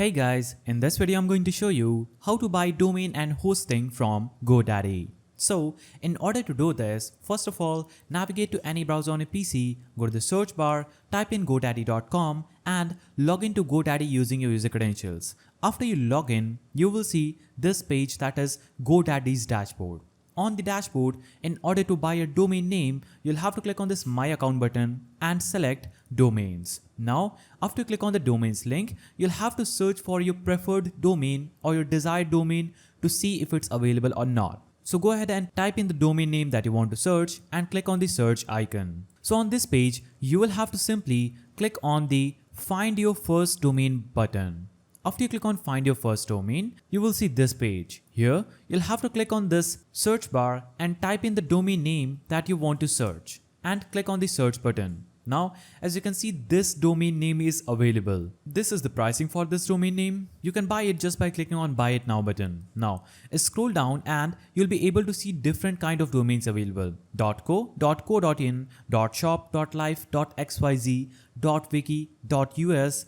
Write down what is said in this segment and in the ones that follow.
Hey guys, in this video I'm going to show you how to buy domain and hosting from GoDaddy. So in order to do this, first of all, navigate to any browser on a PC, go to the search bar, type in godaddy.com and log into GoDaddy using your user credentials. After you log in, you will see this page that is GoDaddy's dashboard. On the dashboard, in order to buy a domain name, you'll have to click on this My Account button and select Domains. Now, after you click on the domains link, you'll have to search for your preferred domain or your desired domain to see if it's available or not. So go ahead and type in the domain name that you want to search and click on the search icon. So on this page, you will have to simply click on the Find Your First Domain button. After you click on Find Your First Domain, you will see this page. Here, you'll have to click on this search bar and type in the domain name that you want to search and click on the search button. Now, as you can see, this domain name is available. This is the pricing for this domain name. You can buy it just by clicking on Buy It Now button. Now, scroll down and you'll be able to see different kind of domains available. .co, .co.in, .shop, .life, .xyz, .wiki, .us,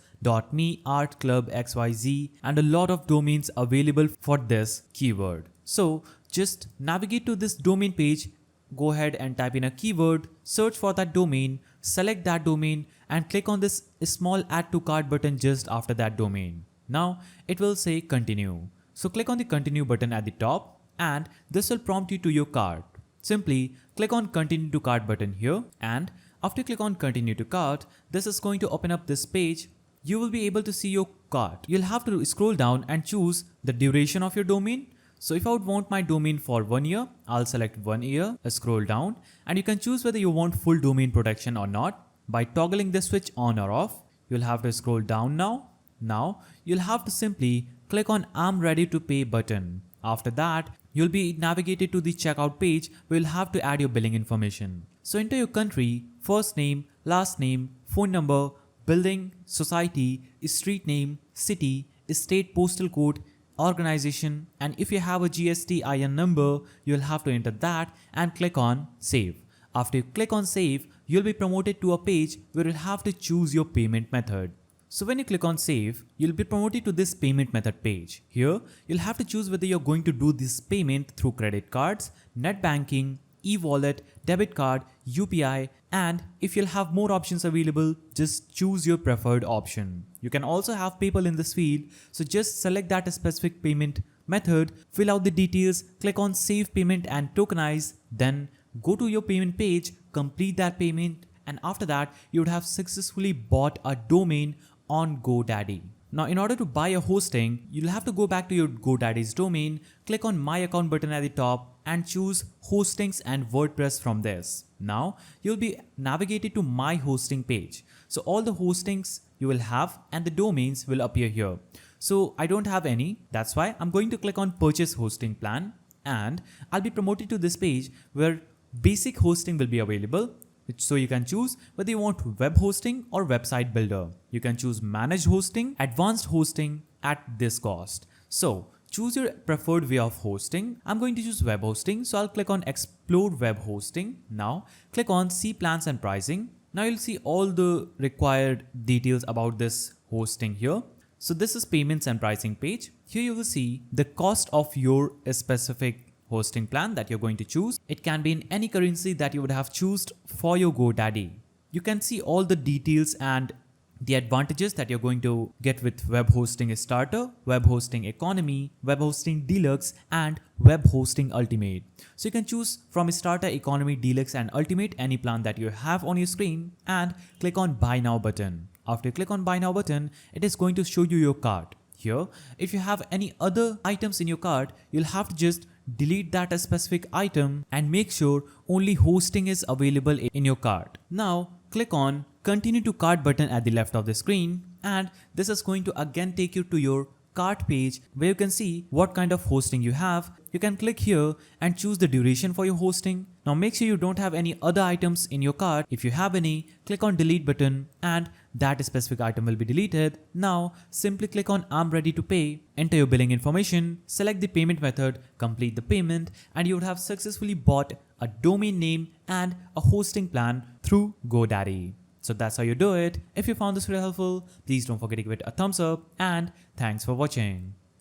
.me, art club, xyz, and a lot of domains available for this keyword. So just navigate to this domain page, go ahead and type in a keyword, search for that domain, select that domain and click on this small add to cart button just after that domain. Now it will say continue. So click on the continue button at the top and this will prompt you to your cart. Simply click on continue to cart button here, and after you click on continue to cart, this is going to open up this page. You will be able to see your cart. You'll have to scroll down and choose the duration of your domain. So if I would want my domain for 1 year, I'll select 1 year, scroll down, and you can choose whether you want full domain protection or not by toggling the switch on or off. You'll have to scroll down now. Now you'll have to simply click on I'm ready to pay button. After that, you'll be navigated to the checkout page where you'll have to add your billing information. So enter your country, first name, last name, phone number, building, society, street name, city, state postal code, organization, and if you have a GSTIN number, you'll have to enter that and click on save. After you click on save, you'll be promoted to a page where you'll have to choose your payment method. So when you click on save, you'll be promoted to this payment method page. Here, you'll have to choose whether you're going to do this payment through credit cards, net banking, e-wallet, debit card, UPI, and if you'll have more options available, just choose your preferred option. You can also have PayPal in this field, so just select that specific payment method, fill out the details, click on save payment and tokenize, then go to your payment page, complete that payment, and after that, you would have successfully bought a domain on GoDaddy. Now, in order to buy a hosting, you'll have to go back to your GoDaddy's domain, click on My Account button at the top and choose Hostings and WordPress from this. Now, you'll be navigated to My Hosting page. So all the hostings you will have and the domains will appear here. So I don't have any. That's why I'm going to click on Purchase Hosting Plan and I'll be promoted to this page where basic hosting will be available. So you can choose whether you want web hosting or website builder. You can choose managed hosting, advanced hosting at this cost. So choose your preferred way of hosting. I'm going to choose web hosting. So I'll click on explore web hosting. Now click on see plans and pricing. Now you'll see all the required details about this hosting here. So this is payments and pricing page. Here you will see the cost of your specific hosting plan that you're going to choose. It can be in any currency that you would have chosen for your GoDaddy. You can see all the details and the advantages that you're going to get with web hosting starter, web hosting economy, web hosting deluxe, and web hosting ultimate. So you can choose from starter, economy, deluxe, and ultimate any plan that you have on your screen and click on buy now button. After you click on buy now button, it is going to show you your cart. Here, if you have any other items in your cart, you'll have to just delete that specific item and make sure only hosting is available in your cart. Now click on continue to cart button at the left of the screen and this is going to again take you to your cart page where you can see what kind of hosting you have. You can click here and choose the duration for your hosting. Now make sure you don't have any other items in your cart. If you have any, click on delete button and that specific item will be deleted. Now simply click on I'm ready to pay, enter your billing information, select the payment method, complete the payment, and you would have successfully bought a domain name and a hosting plan through GoDaddy. So that's how you do it. If you found this video helpful, please don't forget to give it a thumbs up and thanks for watching.